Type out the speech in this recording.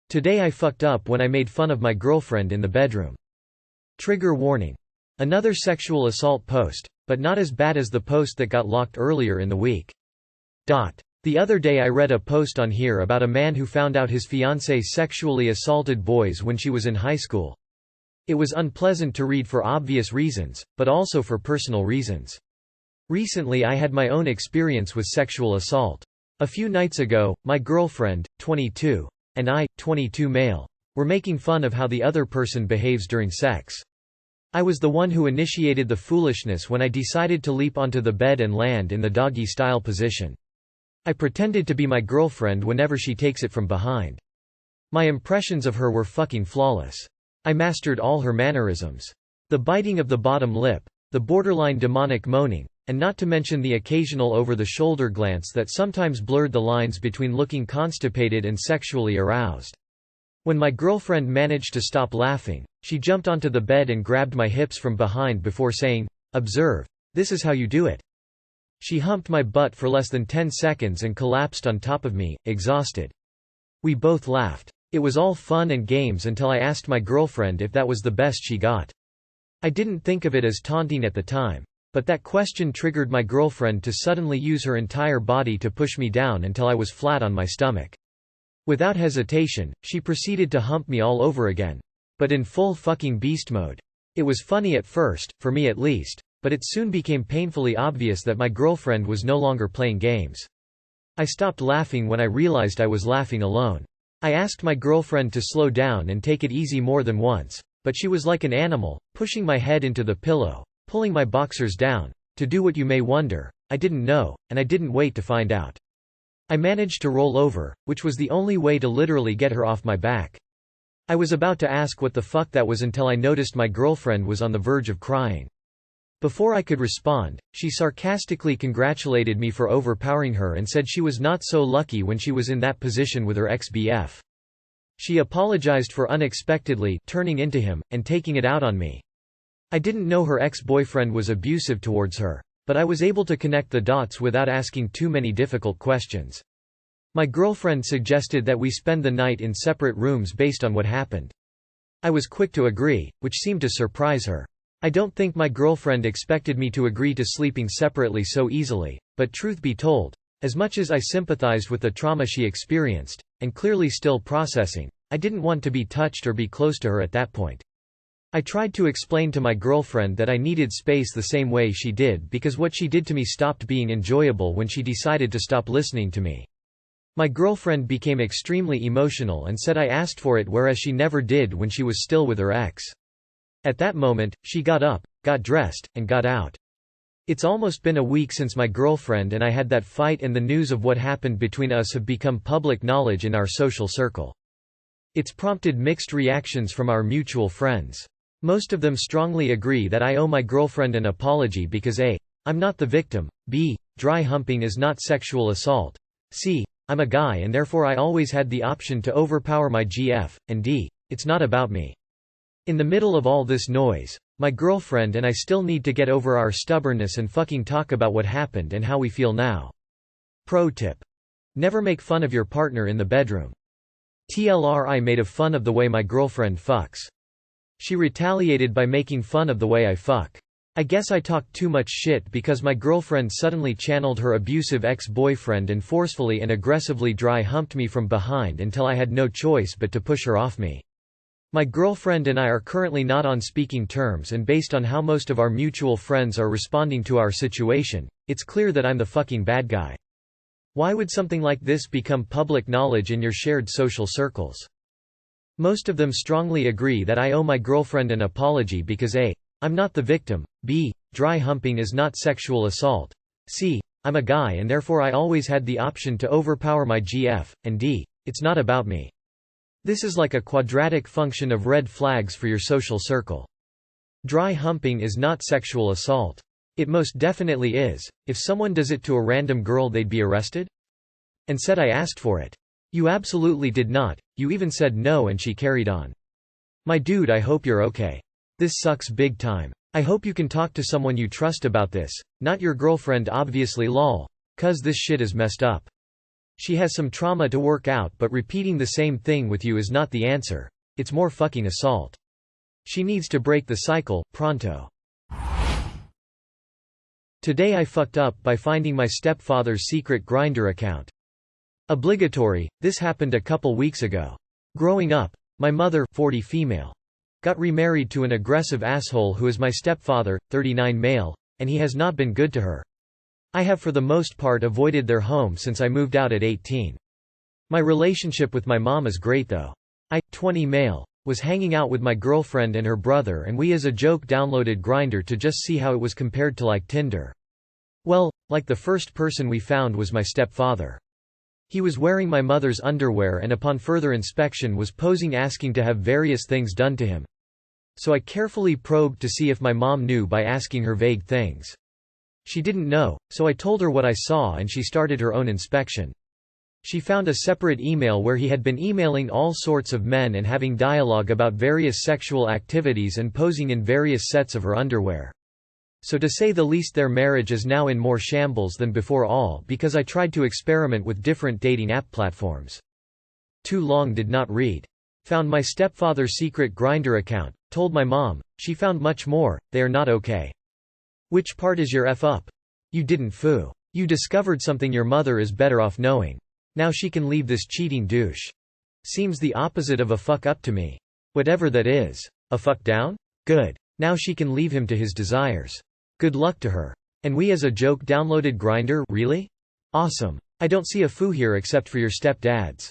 Today I fucked up when I made fun of my girlfriend in the bedroom. Trigger warning. Another sexual assault post, but not as bad as the post that got locked earlier in the week. The other day I read a post on here about a man who found out his fiancée sexually assaulted boys when she was in high school. It was unpleasant to read for obvious reasons, but also for personal reasons. Recently I had my own experience with sexual assault. A few nights ago, my girlfriend, 22, and I, 22 male, were making fun of how the other person behaves during sex. I was the one who initiated the foolishness when I decided to leap onto the bed and land in the doggy-style position. I pretended to be my girlfriend whenever she takes it from behind. My impressions of her were fucking flawless. I mastered all her mannerisms. The biting of the bottom lip, the borderline demonic moaning, and not to mention the occasional over-the-shoulder glance that sometimes blurred the lines between looking constipated and sexually aroused. When my girlfriend managed to stop laughing, she jumped onto the bed and grabbed my hips from behind before saying, "Observe. This is how you do it." She humped my butt for less than 10 seconds and collapsed on top of me, exhausted. We both laughed. It was all fun and games until I asked my girlfriend if that was the best she got. I didn't think of it as taunting at the time. But that question triggered my girlfriend to suddenly use her entire body to push me down until I was flat on my stomach. Without hesitation, she proceeded to hump me all over again. But in full fucking beast mode. It was funny at first, for me at least, but it soon became painfully obvious that my girlfriend was no longer playing games. I stopped laughing when I realized I was laughing alone. I asked my girlfriend to slow down and take it easy more than once, but she was like an animal, pushing my head into the pillow, pulling my boxers down. To do what you may wonder, I didn't know, and I didn't wait to find out. I managed to roll over, which was the only way to literally get her off my back. I was about to ask what the fuck that was until I noticed my girlfriend was on the verge of crying. Before I could respond, she sarcastically congratulated me for overpowering her and said she was not so lucky when she was in that position with her ex-BF. She apologized for unexpectedly turning into him, and taking it out on me. I didn't know her ex-boyfriend was abusive towards her, but I was able to connect the dots without asking too many difficult questions. My girlfriend suggested that we spend the night in separate rooms based on what happened. I was quick to agree, which seemed to surprise her. I don't think my girlfriend expected me to agree to sleeping separately so easily, but truth be told, as much as I sympathized with the trauma she experienced, and clearly still processing, I didn't want to be touched or be close to her at that point. I tried to explain to my girlfriend that I needed space the same way she did because what she did to me stopped being enjoyable when she decided to stop listening to me. My girlfriend became extremely emotional and said I asked for it, whereas she never did when she was still with her ex. At that moment, she got up, got dressed, and got out. It's almost been a week since my girlfriend and I had that fight, and the news of what happened between us have become public knowledge in our social circle. It's prompted mixed reactions from our mutual friends. Most of them strongly agree that I owe my girlfriend an apology because A. I'm not the victim, B. Dry humping is not sexual assault, C. I'm a guy and therefore I always had the option to overpower my GF, and D. It's not about me. In the middle of all this noise, my girlfriend and I still need to get over our stubbornness and fucking talk about what happened and how we feel now. Pro tip. Never make fun of your partner in the bedroom. TLR, I made fun of the way my girlfriend fucks. She retaliated by making fun of the way I fuck. I guess I talked too much shit because my girlfriend suddenly channeled her abusive ex-boyfriend and forcefully and aggressively dry humped me from behind until I had no choice but to push her off me. My girlfriend and I are currently not on speaking terms, and based on how most of our mutual friends are responding to our situation, it's clear that I'm the fucking bad guy. Why would something like this become public knowledge in your shared social circles? Most of them strongly agree that I owe my girlfriend an apology because A. I'm not the victim, B. Dry humping is not sexual assault, C. I'm a guy and therefore I always had the option to overpower my GF, and D. It's not about me. This is like a quadratic function of red flags for your social circle. Dry humping is not sexual assault. It most definitely is. If someone does it to a random girl, they'd be arrested? And said I asked for it. You absolutely did not, you even said no and she carried on. My dude, I hope you're okay. This sucks big time. I hope you can talk to someone you trust about this, not your girlfriend obviously lol. Cuz this shit is messed up. She has some trauma to work out, but repeating the same thing with you is not the answer. It's more fucking assault. She needs to break the cycle, pronto. Today I fucked up by finding my stepfather's secret Grindr account. Obligatory, this happened a couple weeks ago. Growing up, my mother, 40 female, got remarried to an aggressive asshole who is my stepfather, 39 male, and he has not been good to her. I have for the most part avoided their home since I moved out at 18. My relationship with my mom is great though. I, 20 male, was hanging out with my girlfriend and her brother and we as a joke downloaded Grindr to just see how it was compared to like Tinder. Well, like the first person we found was my stepfather. He was wearing my mother's underwear and upon further inspection was posing asking to have various things done to him. So I carefully probed to see if my mom knew by asking her vague things. She didn't know, so I told her what I saw and she started her own inspection. She found a separate email where he had been emailing all sorts of men and having dialogue about various sexual activities and posing in various sets of her underwear. So to say the least their marriage is now in more shambles than before, all because I tried to experiment with different dating app platforms. Too long did not read. Found my stepfather's secret Grindr account, told my mom, she found much more, they are not okay. Which part is your F up? You didn't foo. You discovered something your mother is better off knowing. Now she can leave this cheating douche. Seems the opposite of a fuck up to me. Whatever that is. A fuck down? Good. Now she can leave him to his desires. Good luck to her. And we as a joke downloaded Grindr, really? Awesome. I don't see a foo here except for your stepdads.